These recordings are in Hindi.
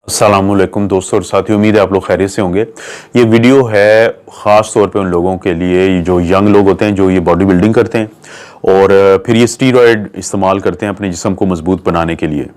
अस्सलामुअलैकुम दोस्तों और साथियों, उम्मीद है आप लोग खैरियत से होंगे। ये वीडियो है ख़ास तौर पे उन लोगों के लिए जो यंग लोग होते हैं, जो ये बॉडी बिल्डिंग करते हैं और फिर ये स्टीरॉयड इस्तेमाल करते हैं अपने जिस्म को मजबूत बनाने के लिए।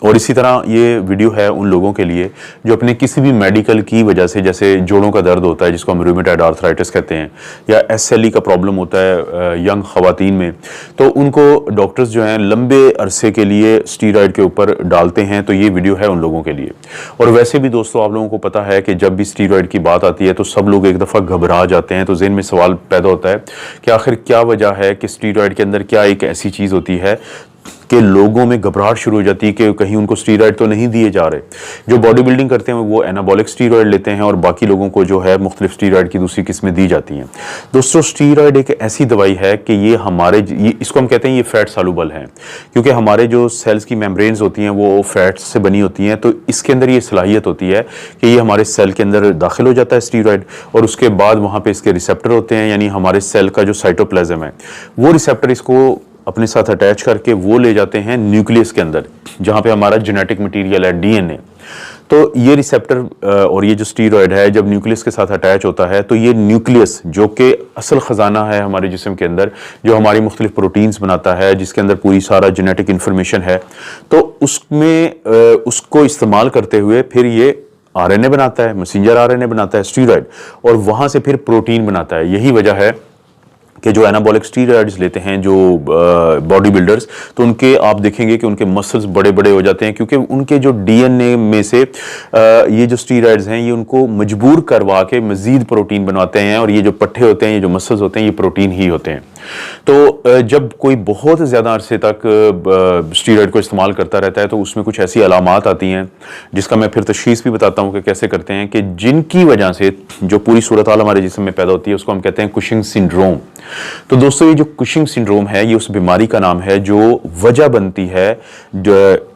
और इसी तरह ये वीडियो है उन लोगों के लिए जो अपने किसी भी मेडिकल की वजह से, जैसे जोड़ों का दर्द होता है जिसको हम रूमेटॉइड आर्थराइटिस कहते हैं, या एसएलई का प्रॉब्लम होता है यंग खवातीन में, तो उनको डॉक्टर्स जो हैं लंबे अरसे के लिए स्टीरॉयड के ऊपर डालते हैं। तो ये वीडियो है उन लोगों के लिए। और वैसे भी दोस्तों, आप लोगों को पता है कि जब भी स्टीरॉयड की बात आती है तो सब लोग एक दफ़ा घबरा जाते हैं। तो ज़हन में सवाल पैदा होता है कि आखिर क्या वजह है कि स्टीरॉयड के अंदर क्या एक ऐसी चीज़ होती है कि लोगों में घबराहट शुरू हो जाती है कि कहीं उनको स्टीरॉयड तो नहीं दिए जा रहे। जो बॉडी बिल्डिंग करते हैं वो एनाबॉलिक स्टीरॉयड लेते हैं और बाकी लोगों को जो है मुख्तलिफ स्टीरॉयड की दूसरी किस्में दी जाती हैं। दोस्तों, स्टीरॉयड एक ऐसी दवाई है कि इसको हम कहते हैं ये फैट सालुबल है, क्योंकि हमारे जो सेल्स की मेम्ब्रेन्स होती हैं वो फैट्स से बनी होती हैं। तो इसके अंदर ये सलाहियत होती है कि ये हमारे सेल के अंदर दाखिल हो जाता है स्टीरॉयड, और उसके बाद वहाँ पर इसके रिसेप्टर होते हैं, यानी हमारे सेल का जो साइटोप्लाज्म है वो रिसेप्टर इसको अपने साथ अटैच करके वो ले जाते हैं न्यूक्लियस के अंदर, जहाँ पे हमारा जेनेटिक मटेरियल है, डीएनए। तो ये रिसेप्टर और ये जो स्टीरॉयड है जब न्यूक्लियस के साथ अटैच होता है तो ये न्यूक्लियस, जो कि असल ख़जाना है हमारे जिस्म के अंदर, जो हमारी मुख्तलिफ प्रोटीन्स बनाता है, जिसके अंदर पूरी सारा जेनेटिक इन्फॉर्मेशन है, तो उसमें उसको इस्तेमाल करते हुए फिर ये आरएनए बनाता है, मैसेंजर आरएनए बनाता है स्टीरॉयड, और वहाँ से फिर प्रोटीन बनाता है। यही वजह है कि जो एनाबॉलिक स्टीरॉयड्स लेते हैं जो बॉडी बिल्डर्स, तो उनके आप देखेंगे कि उनके मसल्स बड़े बड़े हो जाते हैं, क्योंकि उनके जो डीएनए में से ये जो स्टीरॉयड्स हैं ये उनको मजबूर करवा के मजीद प्रोटीन बनवाते हैं, और ये जो पट्टे होते हैं, ये जो मसल्स होते हैं, ये प्रोटीन ही होते हैं। तो जब कोई बहुत ज़्यादा अरसे तक स्टीरॉयड को इस्तेमाल करता रहता है तो उसमें कुछ ऐसी अलामात आती हैं जिसका मैं फिर तशख़ीस भी बताता हूँ कि कैसे करते हैं, कि जिनकी वजह से जो पूरी सूरत हाल हमारे जिस्म में पैदा होती है उसको हम कहते हैं कुशिंग सिंड्रोम। तो दोस्तों, ये जो कुशिंग सिंड्रोम है ये उस बीमारी का नाम है जो वजह बनती है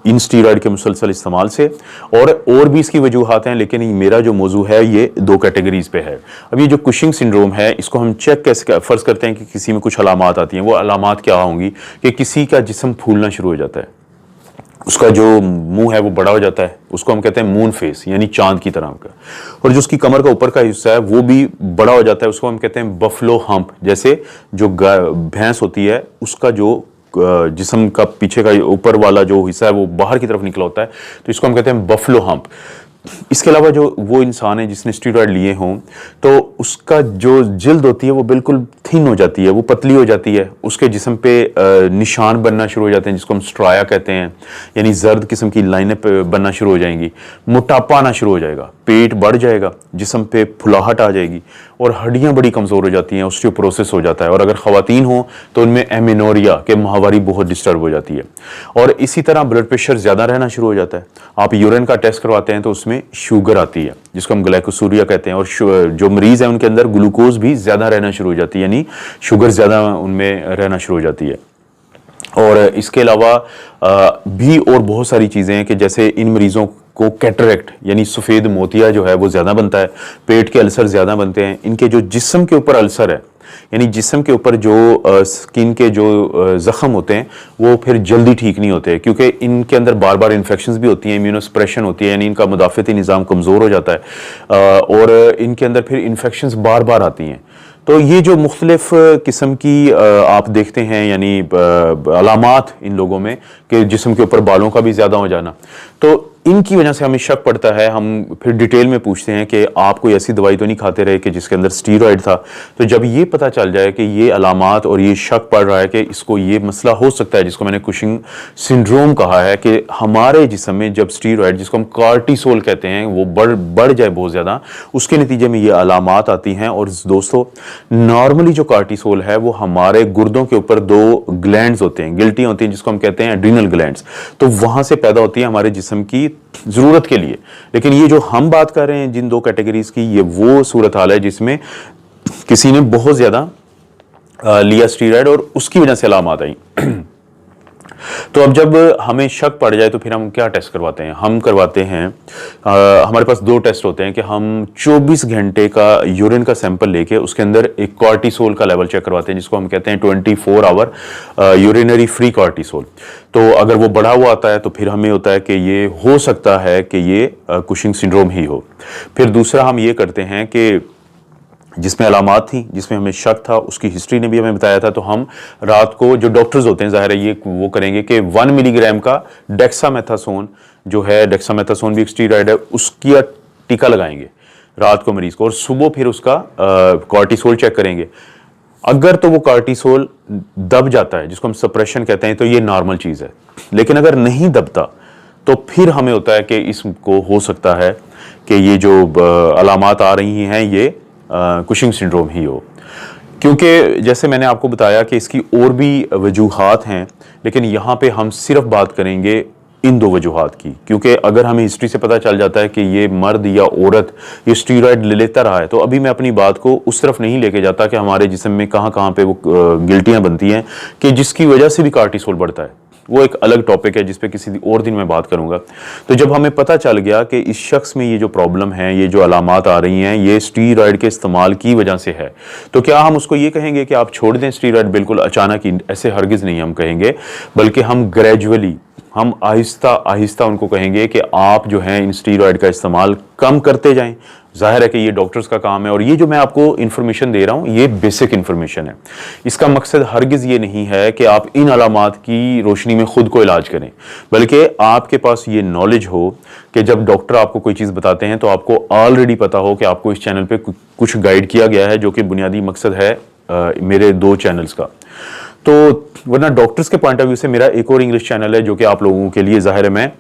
इन स्टीरॉयड के मुसलसल इस्तेमाल से, और भी इसकी वजूहात हैं, लेकिन मेरा जो मौजू है ये दो कैटेगरीज पे है। अब ये जो कुशिंग सिंड्रोम है इसको हम चेक कैसे, फर्ज करते हैं कि किसी में कुछ अलामात आती हैं। वो अलामात क्या होंगी कि किसी का जिस्म फूलना शुरू हो जाता है, उसका जो मुंह है वो बड़ा हो जाता है, उसको हम कहते हैं मून फेस, यानी चांद की तरह का, और जो उसकी कमर का ऊपर का हिस्सा है वो भी बड़ा हो जाता है, उसको हम कहते हैं बफलो हम्प। जैसे जो भैंस होती है उसका जो जिस्म का पीछे का ऊपर वाला जो हिस्सा है वो बाहर की तरफ निकला होता है, तो इसको हम कहते हैं बफलो हम्प। इसके अलावा जो वो इंसान है जिसने स्टीरॉयड लिए हों तो उसका जो जिल्द होती है वो बिल्कुल थिन हो जाती है, वो पतली हो जाती है, उसके जिस्म पे निशान बनना शुरू हो जाते हैं जिसको हम स्ट्राया कहते हैं, यानी जर्द किस्म की लाइनें बनना शुरू हो जाएंगी, मोटापा आना शुरू हो जाएगा, पेट बढ़ जाएगा, जिस्म पे फुलाहट आ जाएगी, और हड्डियां बड़ी कमज़ोर हो जाती हैं, ऑस्टियोपोरोसिस हो जाता है, और अगर ख़वातीन हो तो उनमें एमेनोरिया के माहवारी बहुत डिस्टर्ब हो जाती है, और इसी तरह ब्लड प्रेशर ज़्यादा रहना शुरू हो जाता है। आप यूरिन का टेस्ट करवाते हैं तो उसमें शुगर आती है जिसको हम ग्लाइकोसूरिया कहते हैं, और जो मरीज है उनके अंदर ग्लूकोज भी ज्यादा रहना शुरू हो जाती है, यानी शुगर ज्यादा उनमें रहना शुरू हो जाती है। और इसके अलावा भी और बहुत सारी चीजें हैं कि जैसे इन मरीजों को कैटरेक्ट यानी सफेद मोतिया जो है वो ज्यादा बनता है, पेट के अल्सर ज्यादा बनते हैं, इनके जो जिस्म के ऊपर अल्सर है, यानी जिस्म के ऊपर जो स्किन के जो जख्म होते हैं वो फिर जल्दी ठीक नहीं होते, क्योंकि इनके अंदर बार बार इन्फेक्शंस भी होती हैं, इम्यूनोसप्रेशन होती है, यानी इनका मुदाफ़ती निज़ाम कमज़ोर हो जाता है, और इनके अंदर फिर इन्फेक्शंस बार बार आती हैं। तो ये जो मुख्तलिफ किस्म की आप देखते हैं यानी अलामात इन लोगों में कि जिस्म के ऊपर बालों का भी ज़्यादा हो जाना, तो इनकी वजह से हमें शक पड़ता है। हम फिर डिटेल में पूछते हैं कि आप कोई ऐसी दवाई तो नहीं खाते रहे कि जिसके अंदर स्टीरॉयड था। तो जब ये पता चल जाए कि ये अलामात और ये शक पड़ रहा है कि इसको ये मसला हो सकता है जिसको मैंने कुशिंग सिंड्रोम कहा है, कि हमारे जिस्म में जब स्टीरॉयड, जिसको हम कार्टिसोल कहते हैं, वो बढ़ जाए बहुत ज़्यादा, उसके नतीजे में ये अलामात आती हैं। और दोस्तों, नॉर्मली जो कार्टिसोल है वो हमारे गुर्दों के ऊपर दो ग्लैंड्स होते हैं, गिल्टी होती हैं, जिसको हम कहते हैं एड्रीनल ग्लैंड्स, तो वहाँ से पैदा होती है हमारे जिस्म की जरूरत के लिए। लेकिन ये जो हम बात कर रहे हैं जिन दो कैटेगरीज की, ये वो सूरत हाल है जिसमें किसी ने बहुत ज्यादा लिया स्टीरॉयड और उसकी वजह से अलामात आई। तो अब जब हमें शक पड़ जाए तो फिर हम क्या टेस्ट करवाते हैं? हम करवाते हैं हमारे पास दो टेस्ट होते हैं कि हम 24 घंटे का यूरिन का सैंपल लेके उसके अंदर एक कॉर्टिसोल का लेवल चेक करवाते हैं, जिसको हम कहते हैं 24 आवर यूरिनरी फ्री कॉर्टिसोल। तो अगर वो बढ़ा हुआ आता है तो फिर हमें होता है कि ये हो सकता है कि ये कुशिंग सिंड्रोम ही हो। फिर दूसरा हम ये करते हैं कि जिसमें अलामात थी, जिसमें हमें शक था, उसकी हिस्ट्री ने भी हमें बताया था, तो हम रात को, जो डॉक्टर्स होते हैं ज़ाहिर है ये वो करेंगे कि 1 मिलीग्राम का डेक्सामेथासोन जो है, डेक्सामेथासोन भी एक स्टीरॉयड है, उसकी टीका लगाएंगे रात को मरीज को, और सुबह फिर उसका कॉर्टिसोल चेक करेंगे। अगर तो वो कॉर्टिसोल दब जाता है, जिसको हम सप्रेशन कहते हैं, तो ये नॉर्मल चीज़ है। लेकिन अगर नहीं दबता तो फिर हमें होता है कि इसको हो सकता है कि ये जो अलामात आ रही हैं ये कुशिंग सिंड्रोम ही हो। क्योंकि जैसे मैंने आपको बताया कि इसकी और भी वजूहात हैं, लेकिन यहाँ पे हम सिर्फ बात करेंगे इन दो वजूहात की। क्योंकि अगर हमें हिस्ट्री से पता चल जाता है कि ये मर्द या औरत ये स्टीरॉयड ले लेता रहा है, तो अभी मैं अपनी बात को उस तरफ नहीं लेके जाता कि हमारे जिस्म में कहाँ कहाँ पे वो गिल्टियाँ बनती हैं कि जिसकी वजह से भी कॉर्टिसोल बढ़ता है। वो एक अलग टॉपिक है जिस पे किसी और दिन मैं बात करूंगा। तो जब हमें पता चल गया कि इस शख्स में ये जो प्रॉब्लम है, ये जो अलामात आ रही हैं, ये स्टीरॉयड के इस्तेमाल की वजह से है, तो क्या हम उसको ये कहेंगे कि आप छोड़ दें स्टीरॉयड बिल्कुल अचानक ही? ऐसे हरगिज़ नहीं हम कहेंगे, बल्कि हम ग्रेजुअली, हम आहिस्ता आहिस्ता उनको कहेंगे कि आप जो हैं इन स्टीरॉयड का इस्तेमाल कम करते जाएं। जाहिर है कि ये डॉक्टर्स का काम है, और ये जो मैं आपको इन्फॉर्मेशन दे रहा हूँ ये बेसिक इन्फॉर्मेशन है। इसका मकसद हरगिज़ ये नहीं है कि आप इन अलामात की रोशनी में खुद को इलाज करें, बल्कि आपके पास ये नॉलेज हो कि जब डॉक्टर आपको कोई चीज़ बताते हैं तो आपको ऑलरेडी पता हो कि आपको इस चैनल पे कुछ गाइड किया गया है, जो कि बुनियादी मकसद है मेरे 2 चैनल्स का। तो वरना डॉक्टर्स के पॉइंट ऑफ व्यू से मेरा एक और इंग्लिश चैनल है, जो कि आप लोगों के लिए ज़ाहिर है मैं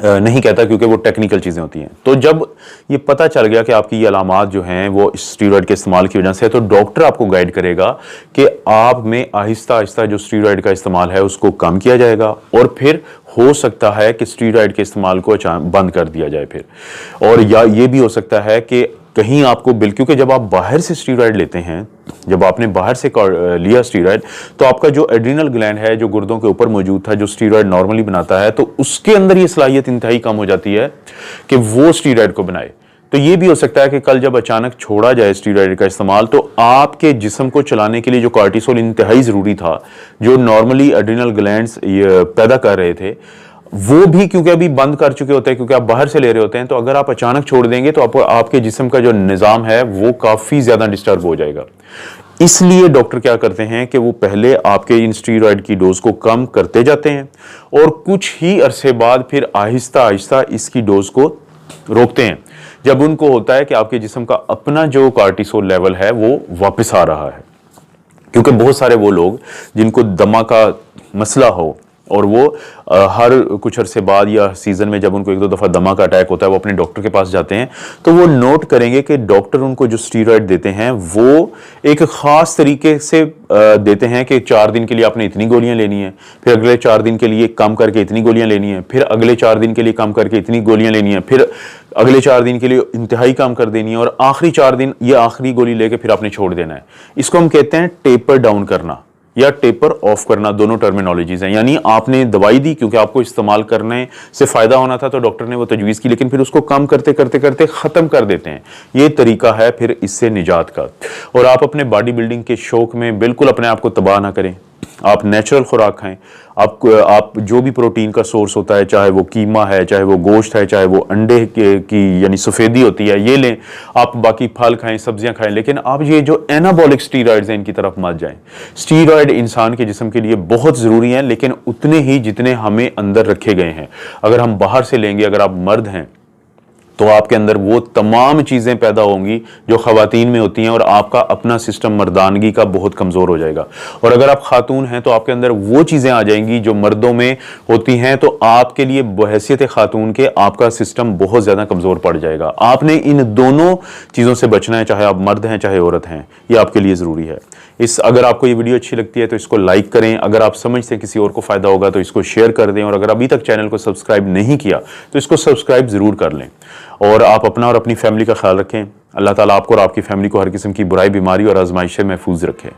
नहीं कहता, क्योंकि वो टेक्निकल चीज़ें होती हैं। तो जब ये पता चल गया कि आपकी ये अलामात जो हैं वो स्टीरॉयड के इस्तेमाल की वजह से है, तो डॉक्टर आपको गाइड करेगा कि आप में आहिस्ता आहिस्ता जो स्टीरॉयड का इस्तेमाल है उसको कम किया जाएगा, और फिर हो सकता है कि स्टीरॉयड के इस्तेमाल को बंद कर दिया जाए फिर। और या ये भी हो सकता है कि कहीं आपको क्योंकि जब आप बाहर से स्टीरॉयड लेते हैं, जब आपने बाहर से लिया स्टीरॉयड, तो आपका जो एड्रिनल ग्लैंड है, जो गुर्दों के ऊपर मौजूद था, जो स्टीरॉयड नॉर्मली बनाता है, तो उसके अंदर ये सलाहियत इंतहाई कम हो जाती है कि वो स्टीरॉयड को बनाए। तो ये भी हो सकता है कि कल जब अचानक छोड़ा जाए स्टीरॉयड का इस्तेमाल, तो आपके जिस्म को चलाने के लिए जो कॉर्टिसोल इंतहाई ज़रूरी था, जो नॉर्मली एड्रिनल ग्लैंड्स पैदा कर रहे थे, वो भी क्योंकि अभी बंद कर चुके होते हैं, क्योंकि आप बाहर से ले रहे होते हैं, तो अगर आप अचानक छोड़ देंगे तो आपके जिस्म का जो निज़ाम है वो काफ़ी ज़्यादा डिस्टर्ब हो जाएगा। इसलिए डॉक्टर क्या करते हैं कि वो पहले आपके इन स्टीरॉयड की डोज को कम करते जाते हैं, और कुछ ही अरसे बाद फिर आहिस्ता आहिस्ता इसकी डोज को रोकते हैं, जब उनको होता है कि आपके जिस्म का अपना जो कॉर्टिसोल लेवल है वो वापस आ रहा है। क्योंकि बहुत सारे वो लोग जिनको दमा का मसला हो, और वो हर कुछ अरसे बाद या सीज़न में जब उनको 1-2 दफ़ा दमा का अटैक होता है, वो अपने डॉक्टर के पास जाते हैं, तो वो नोट करेंगे कि डॉक्टर उनको जो स्टीरॉयड देते हैं वो एक ख़ास तरीके से देते हैं कि 4 दिन के लिए आपने इतनी गोलियां लेनी है, फिर अगले 4 दिन के लिए कम करके इतनी गोलियां लेनी है, फिर अगले 4 दिन के लिए कम करके इतनी गोलियां लेनी है, फिर अगले 4 दिन के लिए इंतहाई कम कर देनी है, और आखिरी 4 दिन ये आखिरी गोली लेके फिर आपने छोड़ देना है। इसको हम कहते हैं टेपर डाउन करना या टेपर ऑफ करना, दोनों टर्मिनोलॉजीज हैं। यानी आपने दवाई दी क्योंकि आपको इस्तेमाल करने से फायदा होना था, तो डॉक्टर ने वो तजवीज़ की, लेकिन फिर उसको कम करते करते करते ख़त्म कर देते हैं। ये तरीका है फिर इससे निजात का। और आप अपने बॉडी बिल्डिंग के शौक में बिल्कुल अपने आप को तबाह ना करें। आप नेचुरल खुराक खाएं। आप जो भी प्रोटीन का सोर्स होता है, चाहे वो कीमा है, चाहे वो गोश्त है, चाहे वो अंडे की यानी सफ़ेदी होती है, ये लें। आप बाकी फल खाएं, सब्जियां खाएं, लेकिन आप ये जो एनाबॉलिक स्टीरॉयड्स हैं इनकी तरफ मत जाएं। स्टीरॉयड इंसान के जिस्म के लिए बहुत ज़रूरी हैं, लेकिन उतने ही जितने हमें अंदर रखे गए हैं। अगर हम बाहर से लेंगे, अगर आप मर्द हैं तो आपके अंदर वो तमाम चीज़ें पैदा होंगी जो ख़वातीन में होती हैं, और आपका अपना सिस्टम मर्दानगी का बहुत कमज़ोर हो जाएगा। और अगर आप खातून हैं तो आपके अंदर वो चीज़ें आ जाएंगी जो मर्दों में होती हैं, तो आपके लिए बहैसियत खातून के आपका सिस्टम बहुत ज़्यादा कमज़ोर पड़ जाएगा। आपने इन दोनों चीज़ों से बचना है, चाहे आप मर्द हैं चाहे औरत हैं, ये आपके लिए ज़रूरी है। अगर आपको ये वीडियो अच्छी लगती है तो इसको लाइक करें। अगर आप समझते हैं किसी और को फ़ायदा होगा तो इसको शेयर कर दें, और अगर अभी तक चैनल को सब्सक्राइब नहीं किया तो इसको सब्सक्राइब ज़रूर कर लें। और आप अपना और अपनी फैमिली का ख्याल रखें। अल्लाह ताला आपको और आपकी फैमिली को हर किस्म की बुराई, बीमारी और आजमाइश से महफूज रखे।